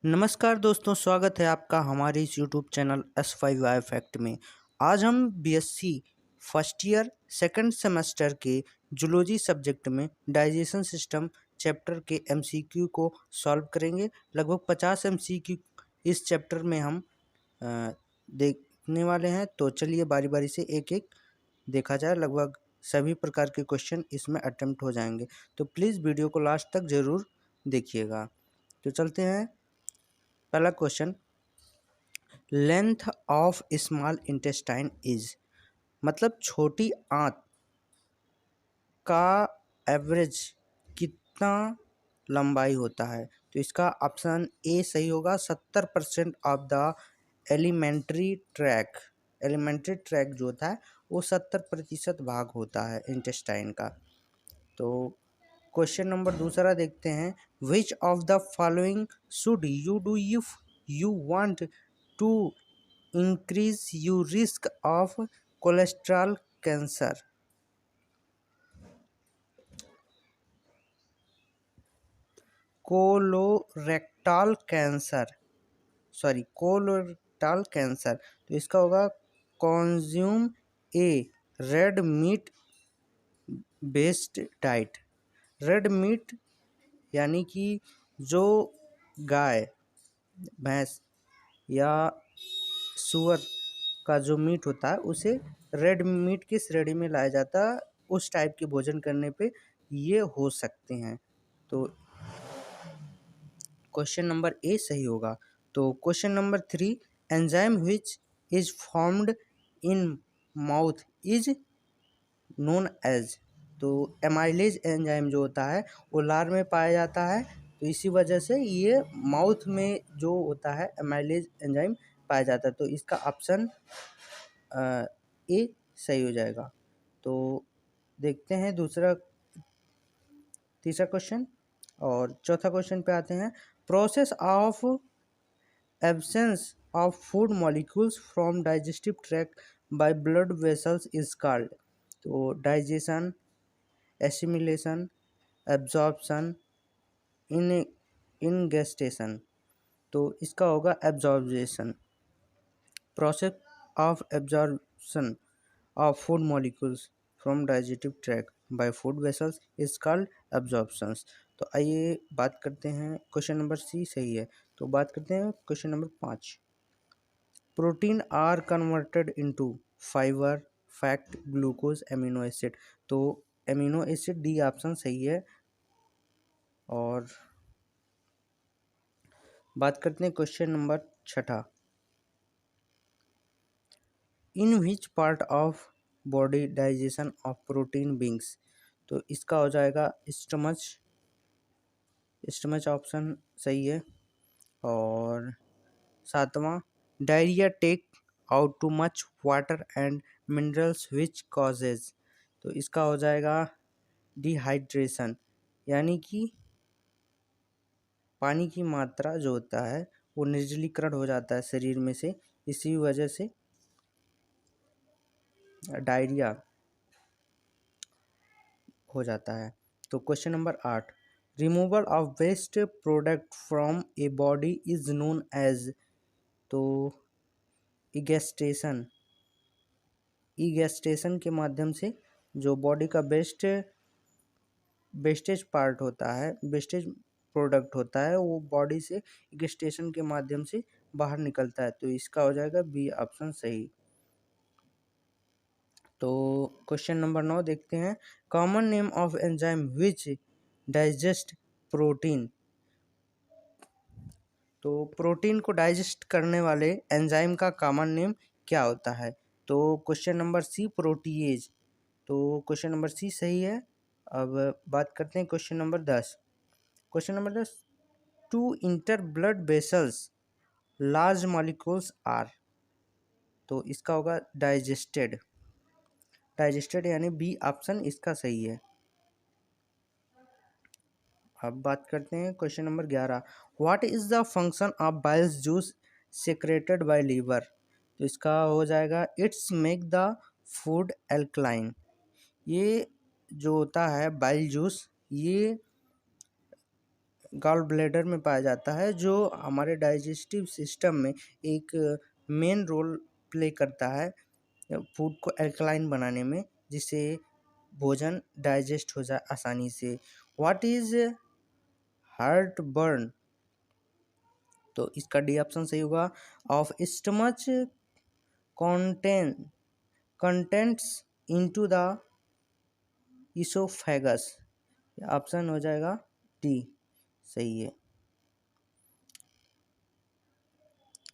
नमस्कार दोस्तों, स्वागत है आपका हमारे इस यूट्यूब चैनल S5I फैक्ट में। आज हम BSc first year second semester के जूलॉजी सब्जेक्ट में डाइजेशन सिस्टम चैप्टर के एमसीक्यू को सॉल्व करेंगे। लगभग 50 एमसीक्यू इस चैप्टर में हम देखने वाले हैं। तो चलिए बारी बारी से एक एक देखा जाए। लगभग सभी प्रकार के क्वेश्चन इसमें अटेम्प्ट हो जाएंगे, तो प्लीज़ वीडियो को लास्ट तक ज़रूर देखिएगा। तो चलते हैं। पहला question, length of small intestine is, मतलब छोटी आंत का एवरेज कितना लंबाई होता है। तो इसका ऑप्शन ए सही होगा। 70% ऑफ द एलिमेंट्री ट्रैक जो होता है वो 70% भाग होता है इंटेस्टाइन का। तो क्वेश्चन नंबर दूसरा देखते हैं। Which of the following should you do if you want to increase you risk of cholesterol cancer. Colorectal cancer. तो इसका होगा consume a red meat based diet. Red meat यानी कि जो गाय, भैंस या सुअर का जो मीट होता है उसे रेड मीट की श्रेणी में लाया जाता है। उस टाइप के भोजन करने पे ये हो सकते हैं। तो क्वेश्चन नंबर ए सही होगा। तो question number 3, enzyme which is formed in mouth is known as. तो एमाइलेज एंजाइम जो होता है वो लार में पाया जाता है, तो इसी वजह से ये माउथ में जो होता है एमाइलेज एंजाइम पाया जाता है। तो इसका ऑप्शन ए सही हो जाएगा। तो देखते हैं तीसरा क्वेश्चन और चौथा क्वेश्चन पे आते हैं। Process of absence of food molecules from digestive tract by blood vessels is called. तो डाइजेशन, एसिमिलेशन, एब्जॉर्प्शन, इनगेस्टेशन। तो इसका होगा absorption. Process of absorption of food molecules from digestive tract by food vessels is called absorptions। तो आइए बात करते हैं। Question number C सही है। तो बात करते हैं question number 5। Protein are converted into fibre, fat, glucose, amino acid. तो एमिनो एसिड डी ऑप्शन सही है। और बात करते हैं question number 6। In which part of body digestion of protein begins. तो इसका हो जाएगा स्टमच ऑप्शन सही है। और 7वां, diarrhoea take out too much water and minerals which causes. तो इसका हो जाएगा डिहाइड्रेशन, यानी कि पानी की मात्रा जो होता है वो निर्जलीकरण हो जाता है शरीर में से, इसी वजह से डायरिया हो जाता है। तो question number 8, removal of waste product from a body is known as. तो इगेस्टेशन के माध्यम से जो बॉडी का वेस्टेज पार्ट होता है, वेस्टेज प्रोडक्ट होता है, वो बॉडी से इगेस्टेशन के माध्यम से बाहर निकलता है। तो इसका हो जाएगा बी ऑप्शन सही। तो क्वेश्चन नंबर 9 देखते हैं। Common name of enzyme which digest protein. तो प्रोटीन को डाइजेस्ट करने वाले एंजाइम का कॉमन नेम क्या होता है। तो क्वेश्चन नंबर सी, प्रोटीएज। तो क्वेश्चन नंबर सी सही है। अब बात करते हैं question number 10। Question number 10, to enter blood vessels large molecules are. तो इसका होगा डाइजेस्टेड यानी बी ऑप्शन इसका सही है। अब बात करते हैं question number 11। What is the function of biles juice secreted by liver. तो इसका हो जाएगा it's make the food alkaline. ये जो होता है बाइल जूस, ये गॉल ब्लैडर में पाया जाता है, जो हमारे डाइजेस्टिव सिस्टम में एक मेन रोल प्ले करता है फूड को एल्कलाइन बनाने में, जिससे भोजन डाइजेस्ट हो जाए आसानी से। What is heartburn? तो इसका डी ऑप्शन सही होगा। Of stomach contents into the oesophagus, option हो जाएगा डी सही है।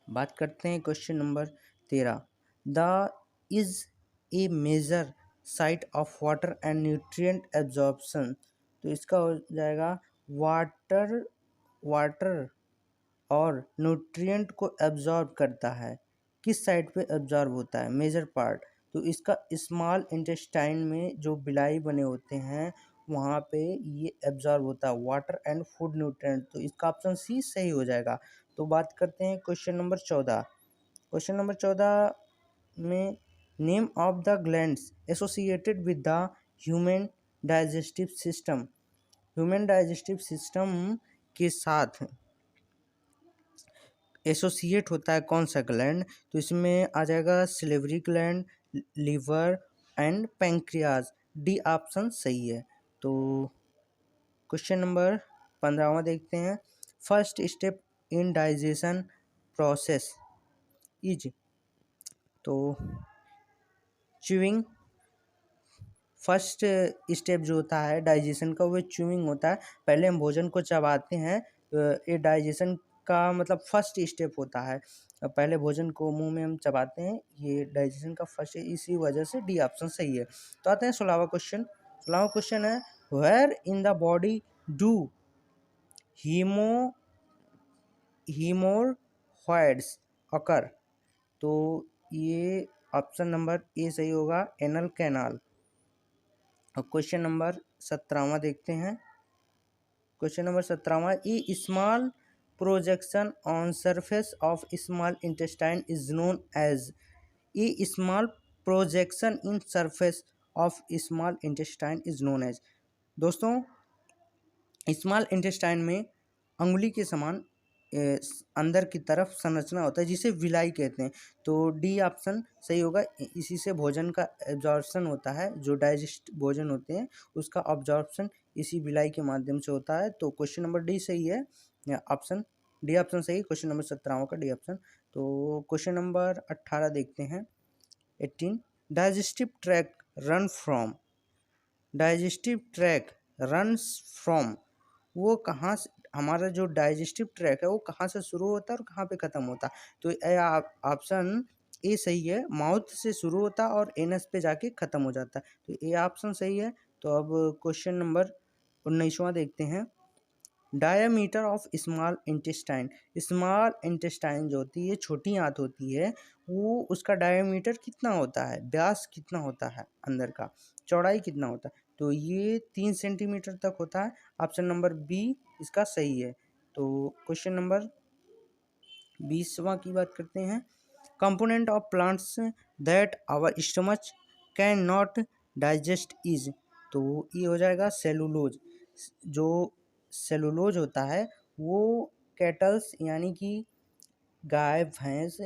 बात करते हैं question number 13। The is a major site of water and nutrient absorption, तो इसका हो जाएगा वाटर और न्यूट्रिएंट को एब्जॉर्ब करता है। किस साइड पे एब्जॉर्ब होता है? Major part. तो इसका स्मॉल इंटेस्टाइन में जो बिलाई बने होते हैं वहाँ पे ये एब्जॉर्ब होता है, वाटर एंड फूड न्यूट्रिएंट। तो इसका ऑप्शन सी सही हो जाएगा। तो बात करते हैं क्वेश्चन नंबर 14। क्वेश्चन नंबर 14 में name of the glands associated with the human digestive system. Human digestive system के साथ एसोसिएट होता है कौन सा ग्लैंड? तो इसमें आ जाएगा salivary gland, liver and pancreas. D option सही है। तो क्वेश्चन नंबर 15वां देखते हैं। First step in digestion process is, तो च्यूइंग। फर्स्ट स्टेप जो होता है डाइजेशन का वो च्यूइंग होता है। पहले हम भोजन को चबाते हैं, ये डाइजेशन का मतलब फर्स्ट स्टेप होता है। पहले भोजन को मुंह में हम चबाते हैं, ये डाइजेशन का फर्स्ट, इसी वजह से डी ऑप्शन सही है। तो आते हैं 16वां क्वेश्चन। 16वां क्वेश्चन है where in the body do haemorrhoids occur, तो ये ऑप्शन नंबर ए सही होगा, एनल कैनाल। और क्वेश्चन नंबर 17वां देखते हैं। क्वेश्चन नंबर 17वां, a small projection on surface of small intestine is known as. A small projection in surface of small intestine is known as. दोस्तों, small intestine में अंगुली के समान अंदर की तरफ संरचना होता है जिसे विलाई कहते हैं। तो डी ऑप्शन सही होगा। इसी से भोजन का एब्जॉर्प्शन होता है, जो डाइजेस्ट भोजन होते हैं उसका ऑब्जॉर्प्शन इसी विलाई के माध्यम से होता है। तो क्वेश्चन नंबर डी सही है, ऑप्शन डी ऑप्शन सही, क्वेश्चन नंबर 17 का डी ऑप्शन। तो क्वेश्चन नंबर 18 देखते हैं। 18, digestive tract run from. Digestive track runs from, वो कहाँ से, हमारा जो डाइजेस्टिव ट्रैक है वो कहाँ से शुरू होता है और कहाँ पे ख़त्म होता है? तो ऑप्शन ए सही है, माउथ से शुरू होता है और एनस पे जाके ख़त्म हो जाता है। तो ए ऑप्शन सही है। तो अब क्वेश्चन नंबर 19वां देखते हैं। Diameter of small intestine. Small intestine जो होती है, छोटी आंत होती है, वो उसका डायामीटर कितना होता है, व्यास कितना होता है अंदर का, चौड़ाई कितना होता है? तो ये 3 सेंटीमीटर तक होता है। ऑप्शन नंबर बी इसका सही है। तो क्वेश्चन नंबर 20वां की बात करते हैं। Component of plants that our stomach can not digest is, तो ये हो जाएगा सेलुलोज। जो सेलुलोज होता है वो कैटल्स यानी कि गाय भैंस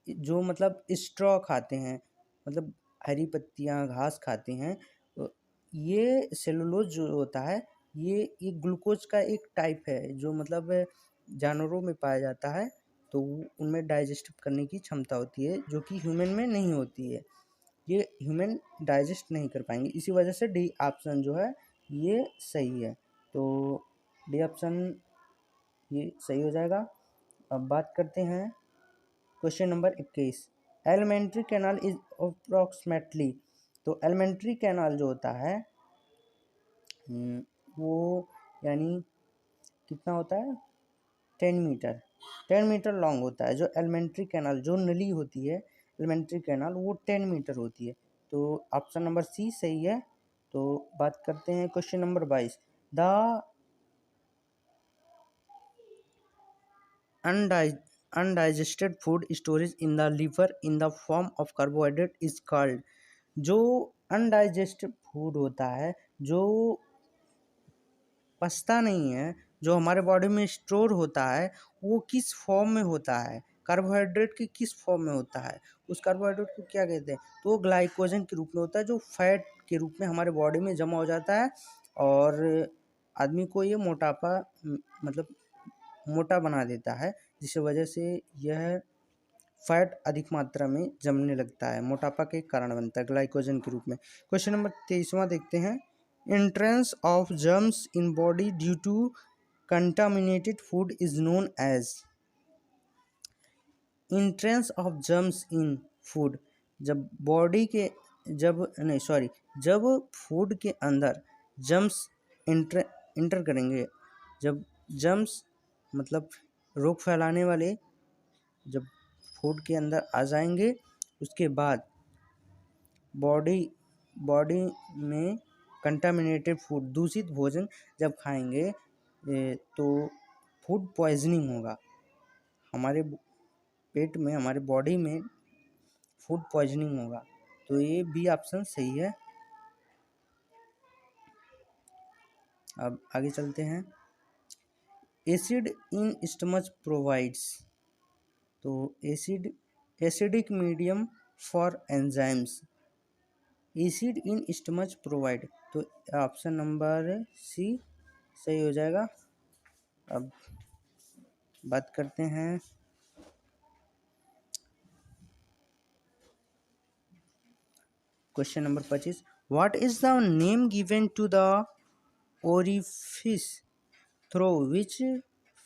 जो मतलब स्ट्रॉ खाते हैं, मतलब हरी पत्तियाँ घास खाते हैं, तो ये सेलुलोज जो होता है ये ग्लूकोज का एक टाइप है जो मतलब जानवरों में पाया जाता है। तो उनमें डाइजेस्ट करने की क्षमता होती है जो कि ह्यूमन में नहीं होती है। ये ह्यूमन डाइजेस्ट नहीं कर पाएंगे, इसी वजह से डी ऑप्शन जो है ये सही है। तो डी ऑप्शन ये सही हो जाएगा। अब बात करते हैं question number 21। Alimentary canal is approximately, तो एलिमेंट्री कैनाल जो होता है वो यानी कितना होता है, 10 मीटर, 10 मीटर लॉन्ग होता है। जो एलिमेंट्री कैनाल जो नली होती है एलिमेंट्री कैनाल वो 10 मीटर होती है। तो ऑप्शन नंबर सी सही है। तो बात करते हैं question number 22। The undigested food storage in the liver in the form of carbohydrate is called. जो अनडाइजेस्टेड फूड होता है, जो पचता नहीं है, जो हमारे बॉडी में स्टोर होता है वो किस फॉर्म में होता है, कार्बोहाइड्रेट की किस फॉर्म में होता है, उस कार्बोहाइड्रेट को क्या कहते हैं, तो वो ग्लाइकोजन के रूप में होता है, जो फैट के रूप में हमारे बॉडी में जमा हो जाता है और आदमी को ये मोटापा मतलब मोटा बना देता है, जिस वजह से यह फैट अधिक मात्रा में जमने लगता है, मोटापा के कारण बनता है ग्लाइकोजन के रूप में। क्वेश्चन नंबर 23वां देखते हैं। Entrance of germs in body due to contaminated food is known as. Entrance of germs in food, जब बॉडी के जब फूड के अंदर जर्म्स इंटर करेंगे, जब जर्म्स मतलब रोग फैलाने वाले जब फूड के अंदर आ जाएंगे, उसके बाद बॉडी में कंटामिनेटेड फूड, दूषित भोजन जब खाएंगे तो फूड पॉइजनिंग होगा, हमारे पेट में हमारे बॉडी में फूड पॉइजनिंग होगा। तो ये बी ऑप्शन सही है। अब आगे चलते हैं। एसिड इन स्टमच प्रोवाइड्स, तो acidic medium for enzymes, acid in stomach provide, तो ऑप्शन नंबर सी सही हो जाएगा। अब बात करते हैं question number 25। What is the name given to the orifice through which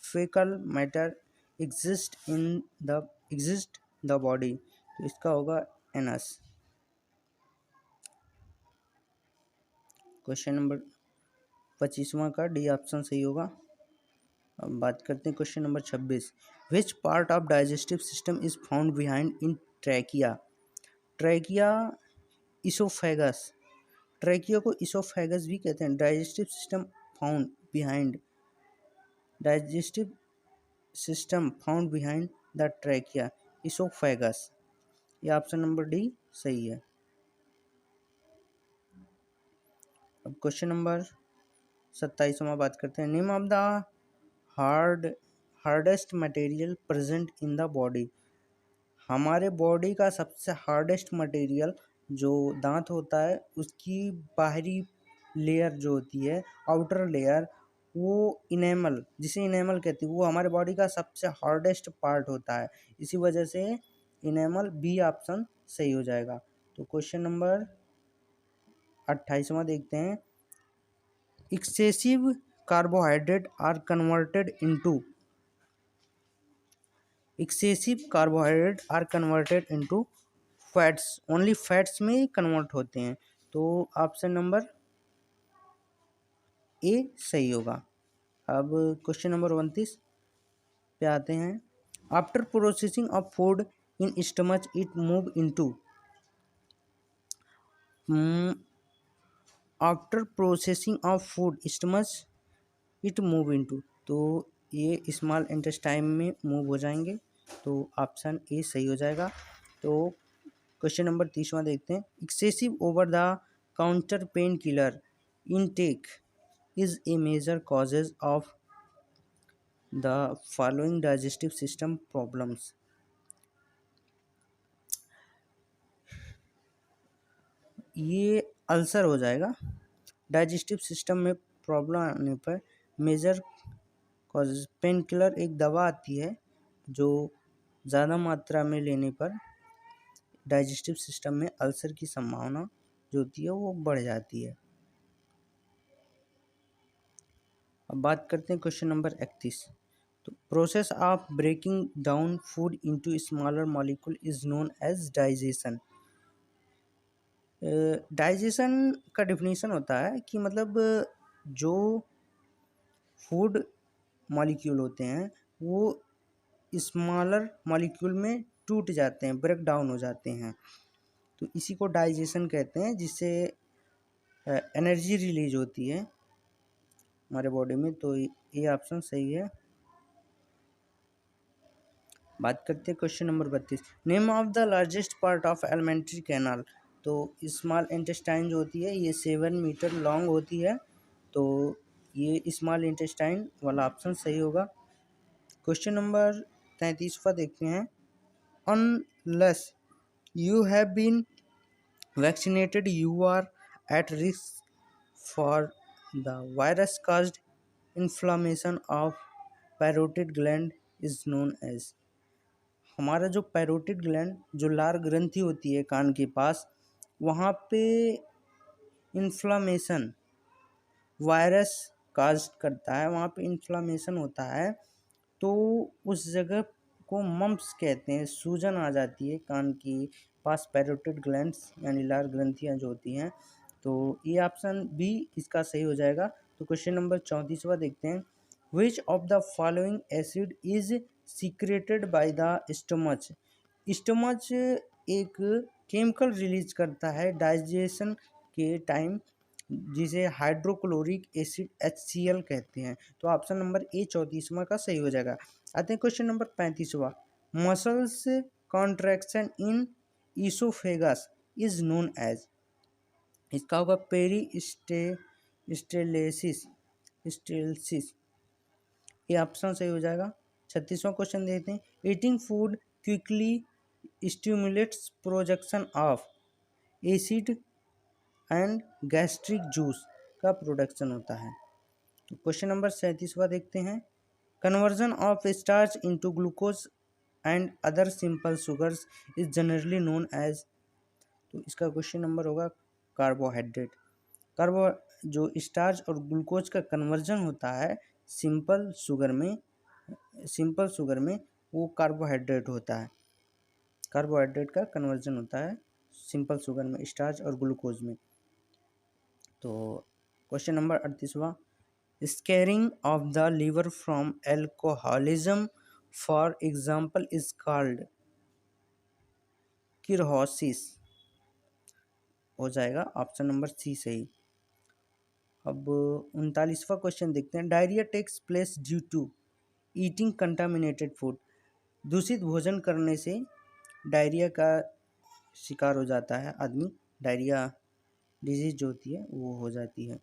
faecal matter exist the body, तो इसका होगा एनस। क्वेश्चन नंबर 25वां का डी ऑप्शन सही होगा। अब बात करते हैं question number 26। Which part of digestive system is found behind in trachea, trachea oesophagus, trachea को इसोफेगस भी कहते हैं। Digestive system found behind, digestive system found behind the trachea oesophagus, ये ऑप्शन नंबर डी सही है। अब क्वेश्चन नंबर 27वां बात करते हैं। Name of the hardest material present in the body, हमारे बॉडी का सबसे हार्डेस्ट मटेरियल जो दांत होता है उसकी बाहरी लेयर जो होती है, आउटर लेयर, वो इनेमल, जिसे इनेमल कहते हैं, वो हमारे बॉडी का सबसे हार्डेस्ट पार्ट होता है, इसी वजह से इनेमल बी ऑप्शन सही हो जाएगा। तो क्वेश्चन नंबर 28वां देखते हैं। Excessive carbohydrate are converted into, excessive carbohydrate are converted into fats, only fats में कन्वर्ट होते हैं, तो ऑप्शन नंबर ए सही होगा। अब क्वेश्चन नंबर 29 पे आते हैं। After processing of food in stomach it move into, after processing of food stomach it move into, तो ये स्मॉल इंटेस्टाइन में मूव हो जाएंगे, तो ऑप्शन ए सही हो जाएगा। तो क्वेश्चन नंबर 30वां देखते हैं। Excessive over the counter pain killer intake is a major causes of the following digestive system problems, ये अल्सर हो जाएगा। डाइजेस्टिव सिस्टम में प्रॉब्लम आने पर मेजर कॉजेज, पेन किलर एक दवा आती है जो ज़्यादा मात्रा में लेने पर डाइजेस्टिव सिस्टम में अल्सर की संभावना जो होती है वो बढ़ जाती है। अब बात करते हैं क्वेश्चन नंबर 31। तो process of breaking down food into smaller molecule is known as digestion. Digestion का डिफिनीशन होता है कि मतलब जो फूड मॉलिक्यूल होते हैं वो स्मॉलर मॉलिक्यूल में टूट जाते हैं, ब्रेक डाउन हो जाते हैं, तो इसी को डाइजेशन कहते हैं, जिससे एनर्जी रिलीज होती है हमारे बॉडी में, तो ये ऑप्शन सही है। बात करते हैं question number 32। Name of the largest part of alimentary canal, तो स्मॉल इंटेस्टाइन जो होती है ये 7 मीटर लॉन्ग होती है, तो ये स्मॉल इंटेस्टाइन वाला ऑप्शन सही होगा। क्वेश्चन नंबर 33वां देखते हैं। Unless you have been vaccinated you are at risk for the virus caused inflammation of parotid gland is known as। हमारा जो पैरोटिड ग्लैंड जो लार ग्रंथि होती है कान के पास, वहाँ पे इन्फ्लामेशन वायरस काज करता है, वहाँ पे इन्फ्लामेशन होता है, तो उस जगह को मम्प्स कहते हैं, सूजन आ जाती है कान की पास पैरोटिड ग्लैंड्स यानी लार ग्रंथियाँ जो होती हैं। तो ये ऑप्शन बी इसका सही हो जाएगा। तो क्वेश्चन नंबर 34वां देखते हैं। Which of the following acid is secreted by the stomach. Stomach एक केमिकल रिलीज करता है डाइजेशन के टाइम, जिसे हाइड्रोक्लोरिक एसिड HCl कहते हैं। तो ऑप्शन नंबर ए 34वां का सही हो जाएगा। आते हैं क्वेश्चन नंबर 35वां। Muscles contraction in oesophagus is known as. इसका होगा स्टेलेसिस स्टेलसिस। ये ऑप्शन सही हो जाएगा। 36वां क्वेश्चन देते हैं। Eating food quickly stimulates production of acid and gastric juice का प्रोडक्शन होता है। तो क्वेश्चन नंबर 37वां देखते हैं। Conversion of starch into glucose and other simple sugars is generally known as. तो इसका क्वेश्चन नंबर होगा कार्बोहाइड्रेट। कार्बो जो स्टार्च और ग्लूकोज का कन्वर्जन होता है सिंपल शुगर में वो कार्बोहाइड्रेट होता है। कार्बोहाइड्रेट का कन्वर्जन होता है सिंपल शुगर में, स्टार्च और ग्लूकोज में। तो क्वेश्चन नंबर 38वां। Scarring of the liver from alcoholism for example is called cirrhosis. हो जाएगा ऑप्शन नंबर सी सही। अब 39वां क्वेश्चन देखते हैं। Diarrhoea takes place due to eating contaminated food. दूषित भोजन करने से डायरिया का शिकार हो जाता है आदमी, डायरिया डिजीज जो होती है वो हो जाती है।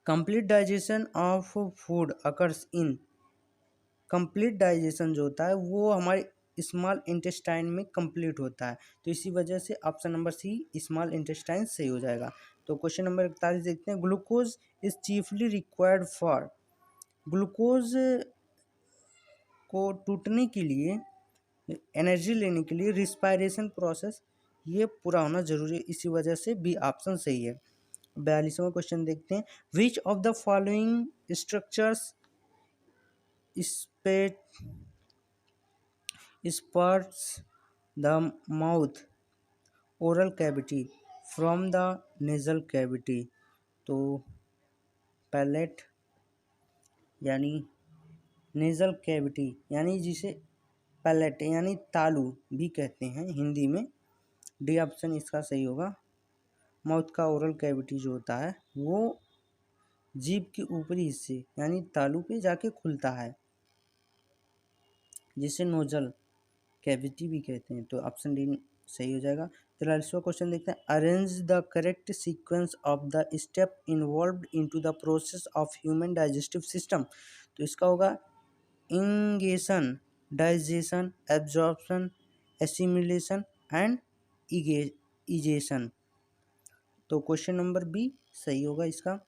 Complete digestion of food occurs in. Complete digestion जो होता है वो हमारे स्मॉल इंटेस्टाइन में कंप्लीट होता है, तो इसी वजह से option number C small intestine सही हो जाएगा। तो क्वेश्चन नंबर 41 देखते हैं। Glucose is chiefly required for. Glucose को टूटने के लिए, एनर्जी लेने के लिए रिस्पायरेशन प्रोसेस ये पूरा होना जरूरी है, इसी वजह से बी ऑप्शन सही है। 42वां क्वेश्चन देखते हैं। Which of the following structures sprouts the mouth oral cavity from the nasal cavity. तो पैलेट यानी नेजल कैविटी यानी जिसे पैलेट यानी तालू भी कहते हैं हिंदी में। डी ऑप्शन इसका सही होगा। माउथ का ओरल कैविटी जो होता है वो जीभ के ऊपरी हिस्से यानी तालू पे जाके खुलता है, जिसे नोजल कैविटी भी कहते हैं। तो ऑप्शन डी सही हो जाएगा। 43वां क्वेश्चन देखते हैं। Arrange the correct sequence of the step involved into the process of human digestive system. तो इसका होगा ingestion, digestion, absorption, assimilation and egestion. तो क्वेश्चन नंबर बी सही होगा इसका।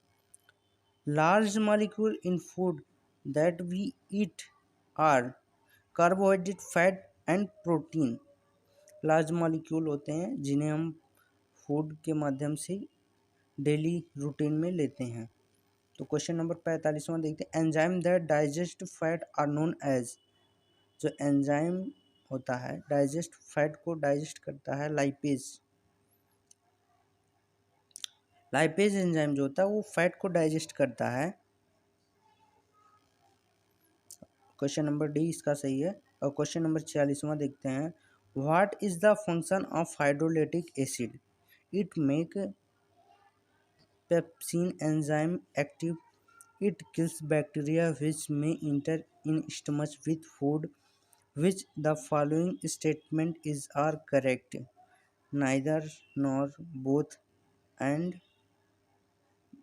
Large molecule in food that we eat are carbohydrate, fat and protein. Large molecule होते हैं जिन्हें हम फूड के माध्यम से डेली रूटीन में लेते हैं। तो क्वेश्चन नंबर 45वां देखते हैं। Enzyme that digest fat are known as. जो एंजाइम होता है डाइजेस्ट फैट को डाइजेस्ट करता है लाइपेज। लाइपेज एंजाइम जो होता है वो फैट को डाइजेस्ट करता है। क्वेश्चन नंबर डी इसका सही है। और क्वेश्चन नंबर 46वां देखते हैं। What is the function of hydrolytic acid. It make pepsin enzyme active. It kills bacteria which may enter in stomach with food. Which the following statement is are correct. Neither nor both and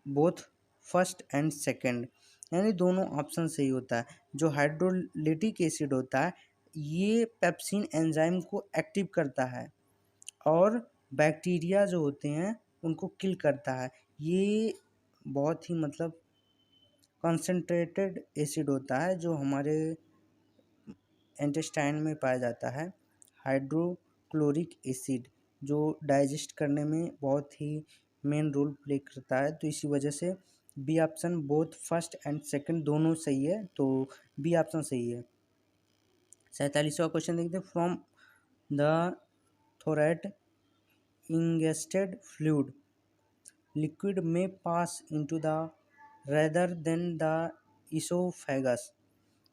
both first and second, यानी दोनों option सही होता है। जो hydrolytic acid होता है ये pepsin enzyme को एक्टिव करता है और बैक्टीरिया जो होते हैं उनको किल करता है। ये बहुत ही मतलब कंसंट्रेटेड एसिड होता है जो हमारे इंटेस्टाइन में पाया जाता है। हाइड्रोक्लोरिक एसिड जो डाइजेस्ट करने में बहुत ही मेन रोल प्ले करता है, तो इसी वजह से B option both first and second दोनों सही है, तो बी ऑप्शन सही है। 47वां क्वेश्चन देखते हैं। From the throat ingested fluid liquid may pass into the rather than the oesophagus,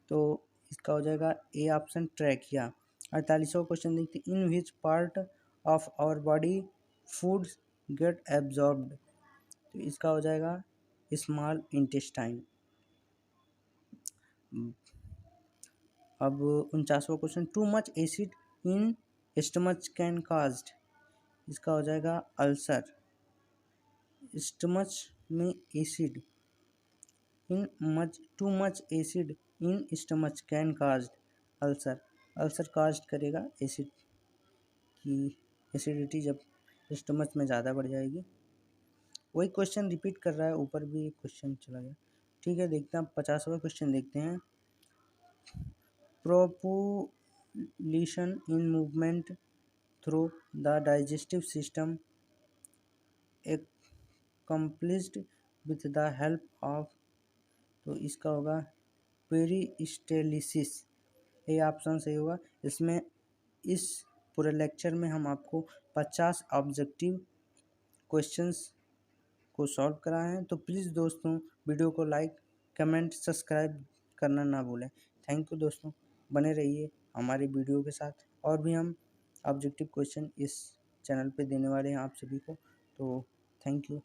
तो इसका हो जाएगा ए ऑप्शन ट्रैकिया। 48वां क्वेश्चन देखते हैं। In which part of our body foods get absorbed, तो इसका हो जाएगा स्मॉल इंटेस्टाइन। अब 49वां question. Too much acid in stomach can caused, इसका हो जाएगा अल्सर। स्टमच में acid too much acid in stomach can caused ulcer, ulcer cast करेगा एसिड की एसिडिटी जब स्टमच में ज़्यादा बढ़ जाएगी। वही क्वेश्चन रिपीट कर रहा है, ऊपर भी एक क्वेश्चन चला गया। ठीक है, देखते हैं 50वां क्वेश्चन देखते हैं। Propulsion in movement through the digestive system accomplished with the help of, तो इसका होगा पेरिस्टेलिसिस। ये ऑप्शन सही होगा। इसमें इस पूरे लेक्चर में हम आपको 50 ऑब्जेक्टिव क्वेश्चंस को सॉल्व कराए हैं। तो प्लीज़ दोस्तों वीडियो को लाइक कमेंट सब्सक्राइब करना ना भूलें। थैंक यू दोस्तों, बने रहिए हमारी वीडियो के साथ। और भी हम ऑब्जेक्टिव क्वेश्चन इस चैनल पे देने वाले हैं आप सभी को, तो थैंक यू।